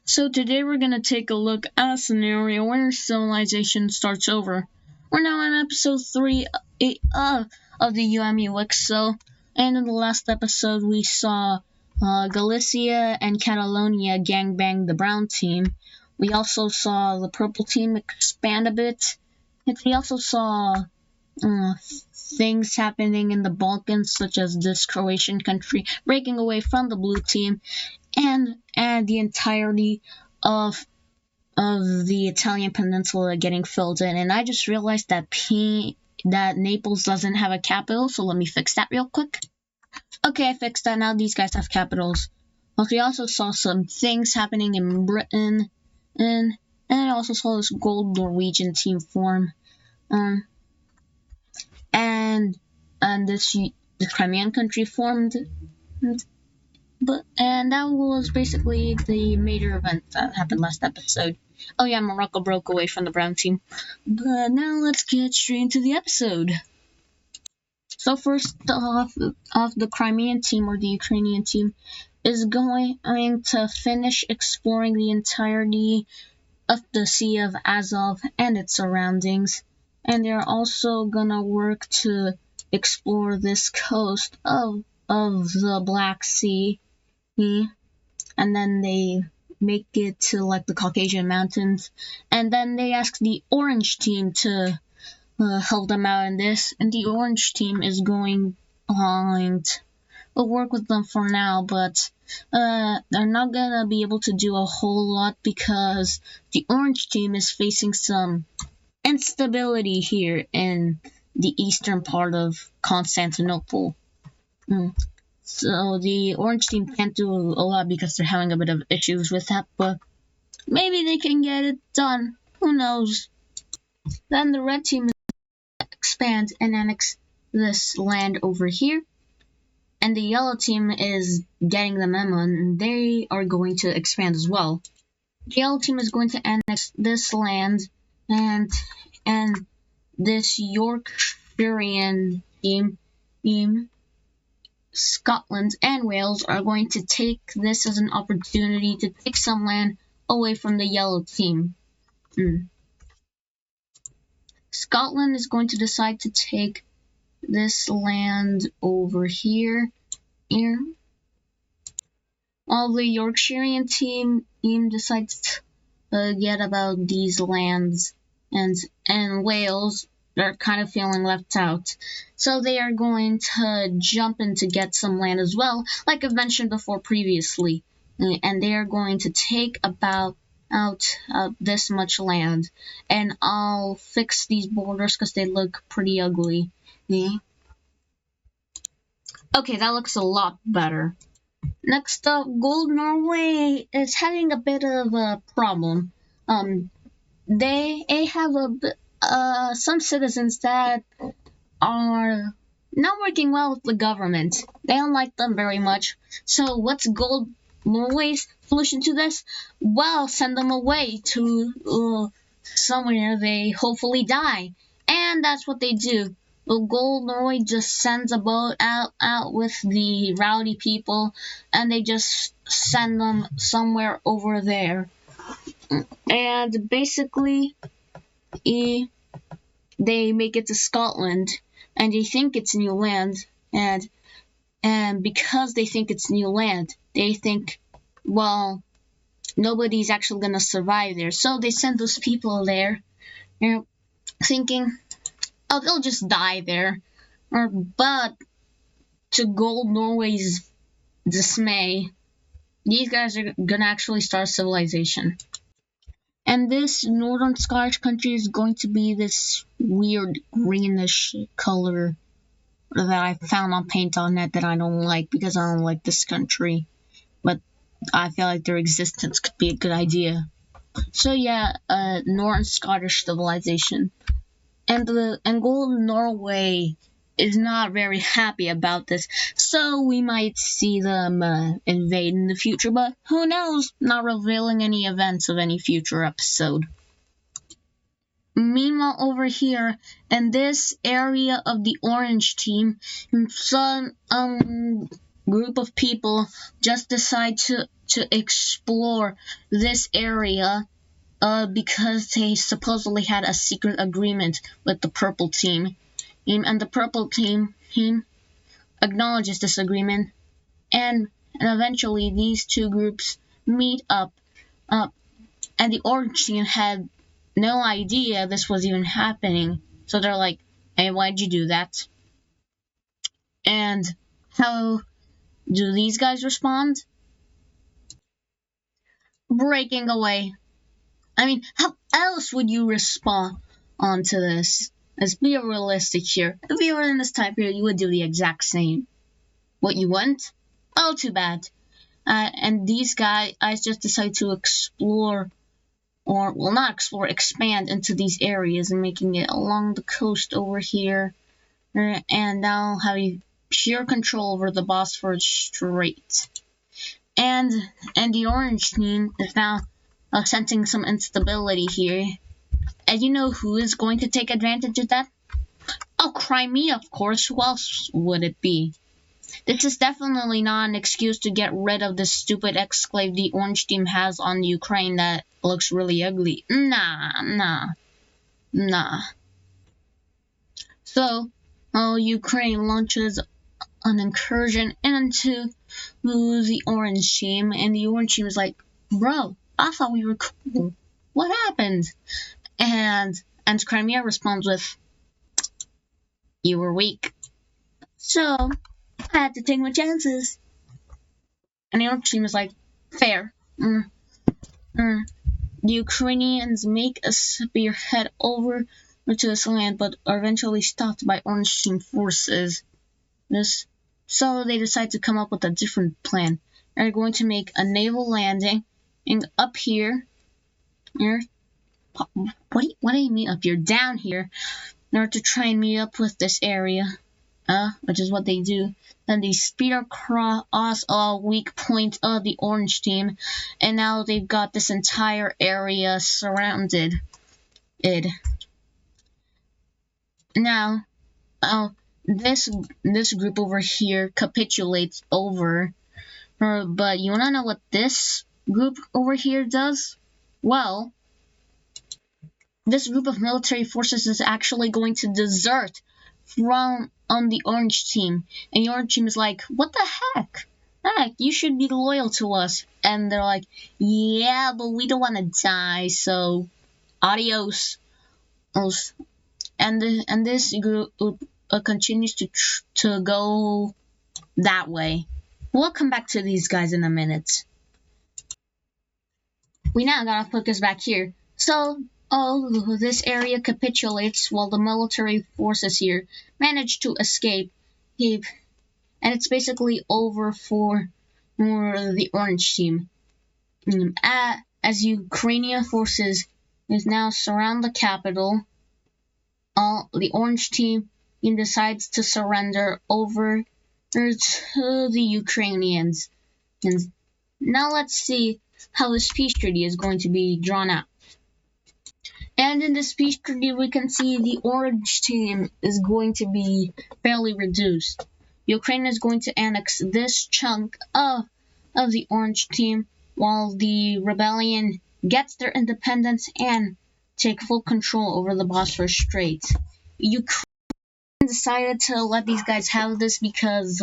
So today we're going to take a look at a scenario where civilization starts over. We're now on episode 3 of the UMUXO, and in the last episode we saw Galicia and Catalonia gangbang the brown team. We also saw the purple team expand a bit. We also saw things happening in the Balkans, such as this Croatian country breaking away from the blue team, and the entirety of the Italian peninsula getting filled in. And I just realized that that Naples doesn't have a capital, so let me fix that real quick. Okay, I fixed that. Now these guys have capitals. But we also saw some things happening in Britain, and I also saw this gold Norwegian team form. And the Crimean country formed, and that was basically the major event that happened last episode. Oh yeah, Morocco broke away from the brown team. But now let's get straight into the episode. So first off, the Crimean team, or the Ukrainian team, is going to finish exploring the entirety of the Sea of Azov and its surroundings. And they're also gonna work to explore this coast of the Black Sea, and then they make it to like the Caucasian Mountains, and then they ask the Orange team to help them out in this, and the Orange team is going to work with them for now, but they're not gonna be able to do a whole lot because the Orange team is facing some instability here in the eastern part of Constantinople. So the Orange team can't do a lot because they're having a bit of issues with that, but maybe they can get it done. Who knows? Then the Red team expands and annex this land over here, and the Yellow team is getting the memo, and they are going to expand as well. The Yellow team is going to annex this land, and this Yorkshirean team, Scotland and Wales, are going to take this as an opportunity to take some land away from the Yellow team. Scotland is going to decide to take this land over here, while the Yorkshirean team decides to get about these lands, and Wales, they're kind of feeling left out. So they are going to jump in to get some land as well, like I've mentioned before previously. And they are going to take about this much land. And I'll fix these borders because they look pretty ugly. Okay, that looks a lot better. Next up, Gold Norway is having a bit of a problem. They have some citizens that are not working well with the government. They don't like them very much. So what's Gold Norway's solution to this? Well, send them away to somewhere they hopefully die. And that's what they do. Well, Gold Norway just sends a boat out with the rowdy people, and they just send them somewhere over there. And basically, they make it to Scotland, and they think it's new land, and because they think it's new land, they think, well, nobody's actually gonna survive there, so they send those people there, thinking, oh, they'll just die there. But to Gold Norway's dismay, these guys are gonna actually start civilization. And this northern Scottish country is going to be this weird greenish color that I found on Paint.net that I don't like because I don't like this country. But I feel like their existence could be a good idea. So yeah, northern Scottish civilization. And Gold Norway is not very happy about this, so we might see them invade in the future, but who knows, not revealing any events of any future episode. Meanwhile, over here, in this area of the Orange team, some group of people just decide to to explore this area because they supposedly had a secret agreement with the purple team. And the purple team acknowledges this agreement, and eventually these two groups meet up, and the orange team had no idea this was even happening. So they're like, hey, why'd you do that? And how do these guys respond? Breaking away. I mean, how else would you respond to this? Let's be realistic here. If you were in this time period, you would do the exact same. What you want? Oh, too bad. And these guys just decide to explore, or well, not explore, expand into these areas and making it along the coast over here, and now having pure control over the Bosphorus Strait. And the orange team is now sensing some instability here. And you know who is going to take advantage of that? Oh, Crimea, of course. Who else would it be? This is definitely not an excuse to get rid of the stupid exclave the orange team has on Ukraine that looks really ugly. Nah. So, Ukraine launches an incursion into the orange team, and the orange team is like, bro, I thought we were cool. What happened? And Crimea responds with, you were weak. So, I had to take my chances. And the orange team is like, fair. The Ukrainians make a spearhead over to this land, but are eventually stopped by orange team forces. So they decide to come up with a different plan. They're going to make a naval landing up here. What do you mean up here? Down here, in order to try and meet up with this area. Which is what they do. Then they speed across a weak point of the orange team, and now they've got this entire area surrounded. Now, this group over here capitulates over, but you wanna know what this group over here does? Well, this group of military forces is actually going to desert from the orange team, and the orange team is like, what the heck? You should be loyal to us. And they're like, yeah, but we don't want to die, so adios. And this group continues to go that way. We'll come back to these guys in a minute. We now gotta focus back here. So, this area capitulates while the military forces here manage to escape. And it's basically over for the orange team. As Ukrainian forces is now surround the capital, the orange team decides to surrender over to the Ukrainians. And now let's see how this peace treaty is going to be drawn out. And in this peace treaty, we can see the orange team is going to be fairly reduced. Ukraine is going to annex this chunk of the orange team, while the rebellion gets their independence and take full control over the Bosphorus Strait. Ukraine decided to let these guys have this because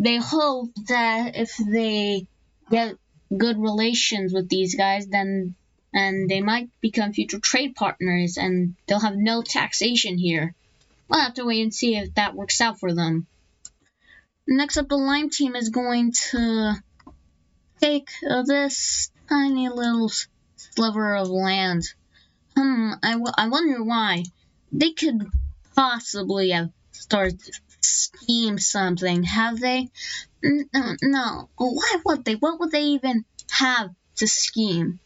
they hope that if they get good relations with these guys, then they might become future trade partners, and they'll have no taxation here. We'll have to wait and see if that works out for them. Next up, the Lime team is going to take this tiny little sliver of land. I wonder why. They could possibly have started to scheme something, have they? No. Why would they? What would they even have to scheme?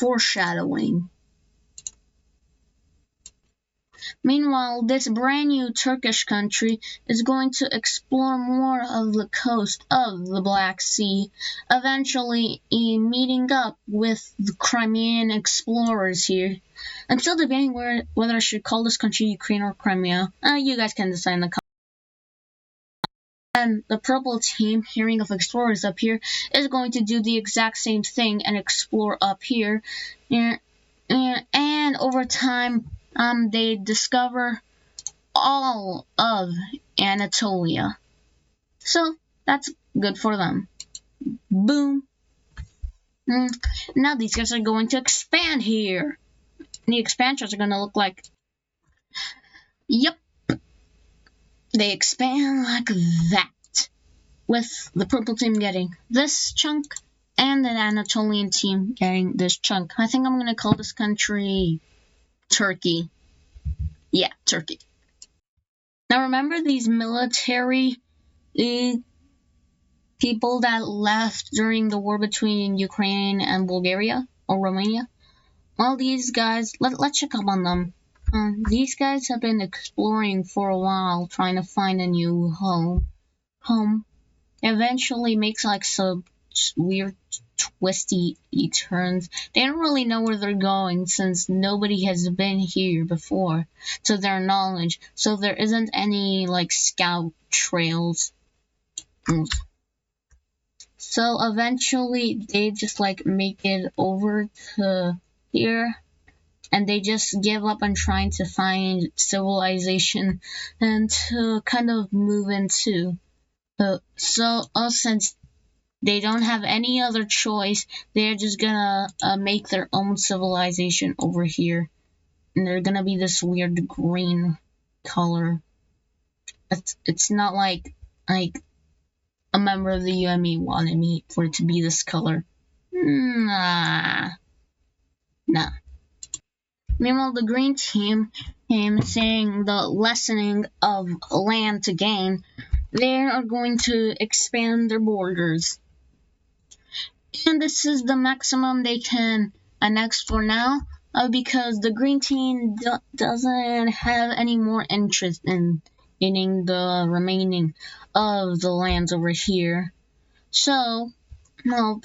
Foreshadowing. Meanwhile, this brand new Turkish country is going to explore more of the coast of the Black Sea, eventually meeting up with the Crimean explorers here. I'm still debating whether I should call this country Ukraine or Crimea. You guys can decide in the comments. And the purple team, hearing of explorers up here, is going to do the exact same thing and explore up here. And over time, they discover all of Anatolia. So that's good for them. Boom. Now these guys are going to expand here. The expansions are going to look like... Yep. They expand like that. With the purple team getting this chunk and the Anatolian team getting this chunk. I think I'm going to call this country Turkey. Yeah, Turkey. Now remember these military people that left during the war between Ukraine and Bulgaria or Romania? Well, these guys, let's check up on them. These guys have been exploring for a while, trying to find a new home. Eventually makes like some weird twisty turns. They don't really know where they're going since nobody has been here before, to their knowledge. So there isn't any like scout trails. So eventually they just like make it over to here, and they just give up on trying to find civilization and to kind of move into. Since they don't have any other choice, they're just gonna make their own civilization over here, and they're gonna be this weird green color. It's not like a member of the UME wanted me for it to be this color. Nah. Meanwhile, the green team, saying the lessening of land to gain, they are going to expand their borders. And this is the maximum they can annex for now, because the green team doesn't have any more interest in getting the remaining of the lands over here. So, I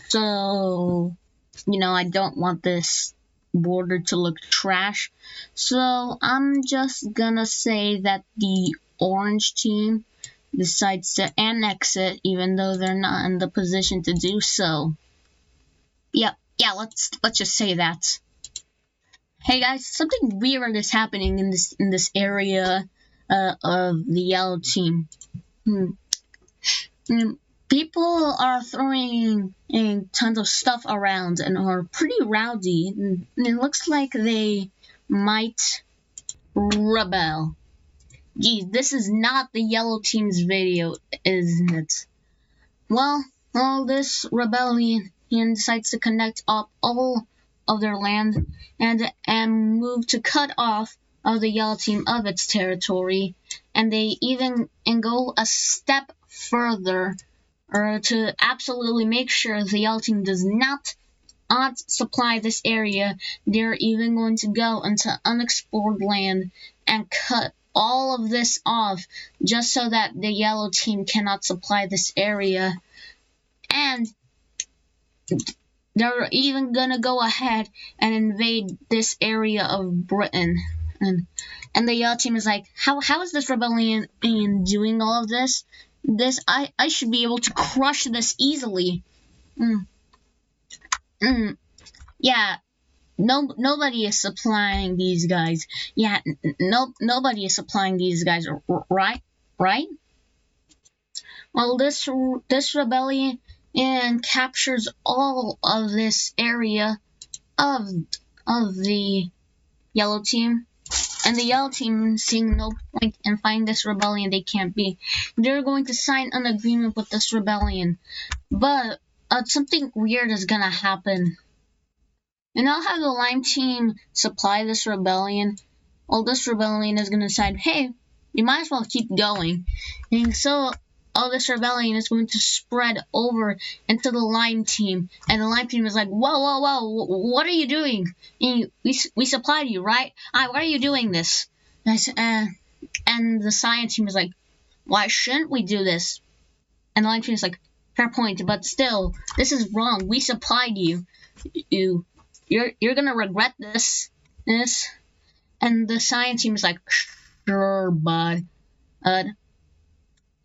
don't want this border to look trash. So I'm just gonna say that the orange team decides to annex it, even though they're not in the position to do so. Yeah, let's just say that. Hey guys, something weird is happening in this area of the yellow team. People are throwing tons of stuff around and are pretty rowdy. And it looks like they might rebel. Geez, this is not the yellow team's video, isn't it? Well, this rebellion decides to connect up all of their land and move to cut off of the yellow team of its territory, and they even go a step further to absolutely make sure the yellow team does not supply this area. They're even going to go into unexplored land and cut all of this off just so that the yellow team cannot supply this area. And they're even gonna go ahead and invade this area of Britain. And the yellow team is like, how is this rebellion doing all of this? I should be able to crush this easily. Yeah, nobody is supplying these guys. Yeah, nobody is supplying these guys, right? Well, this rebellion captures all of this area of the yellow team. And the yellow team, seeing no point in fighting this rebellion, they can't be. They're going to sign an agreement with this rebellion. But something weird is gonna happen. You know how the lime team supply this rebellion? Well, this rebellion is gonna decide, hey, you might as well keep going. And so all this rebellion is going to spread over into the lime team, and the lime team is like, whoa, what are you doing? We supplied you, right? Why are you doing this? And the science team is like, why shouldn't we do this? And the lime team is like, fair point, but still, this is wrong. We supplied you. You're gonna regret this. And the science team is like, sure, bud.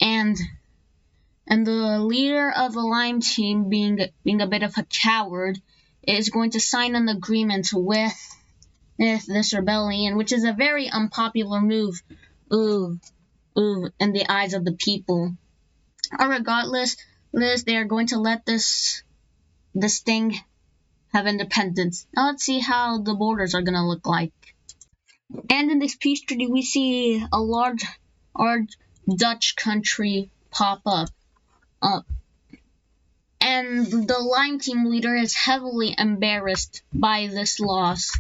And And the leader of the Lime team, being a bit of a coward, is going to sign an agreement with this rebellion, which is a very unpopular move. In the eyes of the people. Regardless, they are going to let this thing have independence. Now let's see how the borders are gonna look like. And in this peace treaty, we see a large Dutch country pop up. And the Lime team leader is heavily embarrassed by this loss.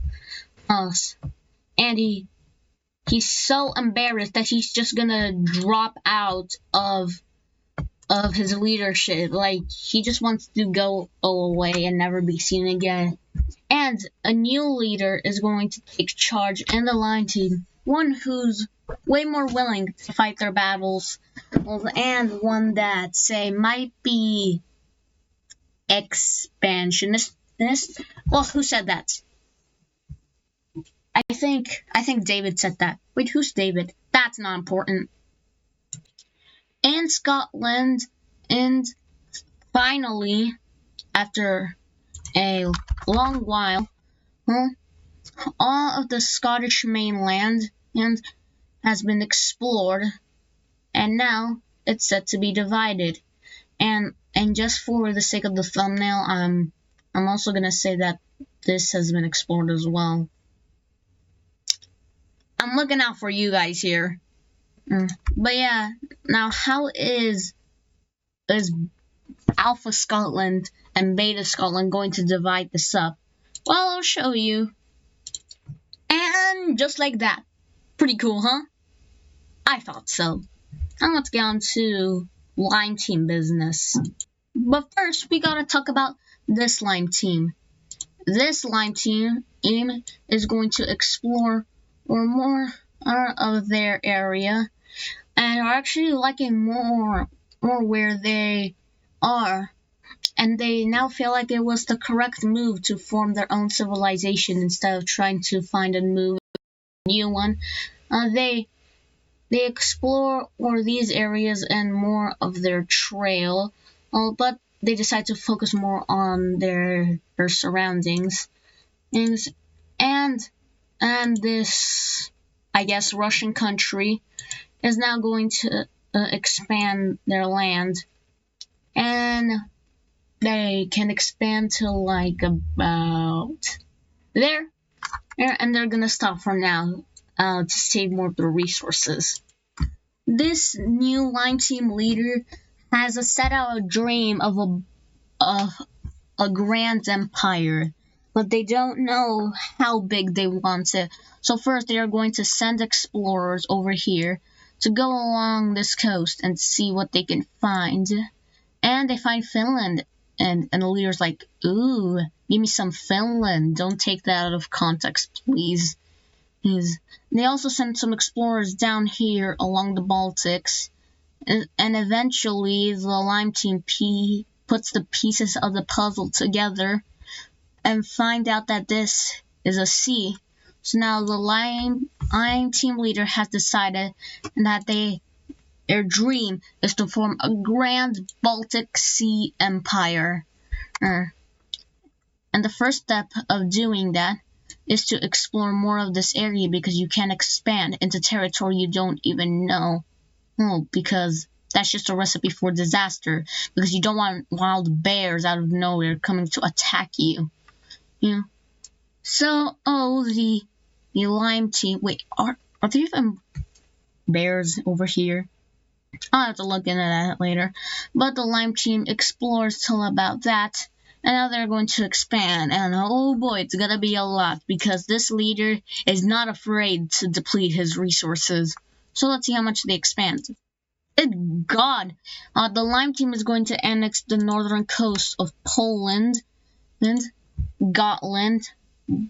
And he's so embarrassed that he's just gonna drop out of his leadership. Like, he just wants to go away and never be seen again. And a new leader is going to take charge in the Lime team. One who's way more willing to fight their battles, and one that, say, might be expansionist. Well, who said that? I think David said that. Wait, who's David? That's not important. And Scotland, and finally, after a long while, all of the Scottish mainland has been explored, and now it's set to be divided. And just for the sake of the thumbnail, I'm also gonna say that this has been explored as well. I'm looking out for you guys here. But yeah, now how is Alpha Scotland and Beta Scotland going to divide this up? Well, I'll show you. And just like that. Pretty cool, huh? I thought so. Now let's get on to Lime team business. But first, we gotta talk about this Lime team. This Lime team is going to explore more of their area, and are actually liking more where they are, and they now feel like it was the correct move to form their own civilization instead of trying to find a new one. They explore these areas and more of their trail, but they decide to focus more on their surroundings. And this, I guess, Russian country is now going to expand their land, and they can expand to like about there, and they're gonna stop for now to save more of the resources. This new Lime team leader has set out a dream of a grand empire, but they don't know how big they want it. So first, they are going to send explorers over here to go along this coast and see what they can find. And they find Finland, and the leader's like, ooh, give me some Finland. Don't take that out of context, please. They also send some explorers down here along the Baltics, and eventually the Lime team puts the pieces of the puzzle together and find out that this is a sea. So now the Lime team leader has decided that their dream is to form a grand Baltic Sea empire. And the first step of doing that is to explore more of this area, because you can expand into territory you don't even know. Because that's just a recipe for disaster, because you don't want wild bears out of nowhere coming to attack you. So, the Lime team, wait, are there even bears over here? I'll have to look into that later. But the Lime team explores till about that, and now they're going to expand, and oh boy, it's gonna be a lot, because this leader is not afraid to deplete his resources. So let's see how much they expand. Good God! The Lime team is going to annex the northern coast of Poland and Gotland.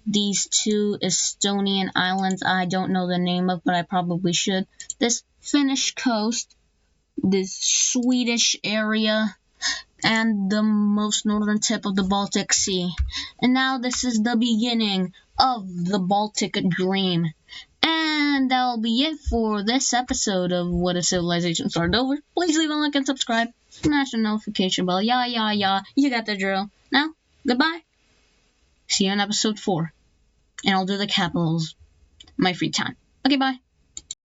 These two Estonian islands I don't know the name of, but I probably should. This Finnish coast, this Swedish area, and the most northern tip of the Baltic Sea. And now this is the beginning of the Baltic Dream. And that'll be it for this episode of What If Civilization Started Over. Please leave a like and subscribe. smash the notification bell. Yeah. You got the drill. Now, goodbye. See you in episode 4. And I'll do the capitals my free time. Okay, bye.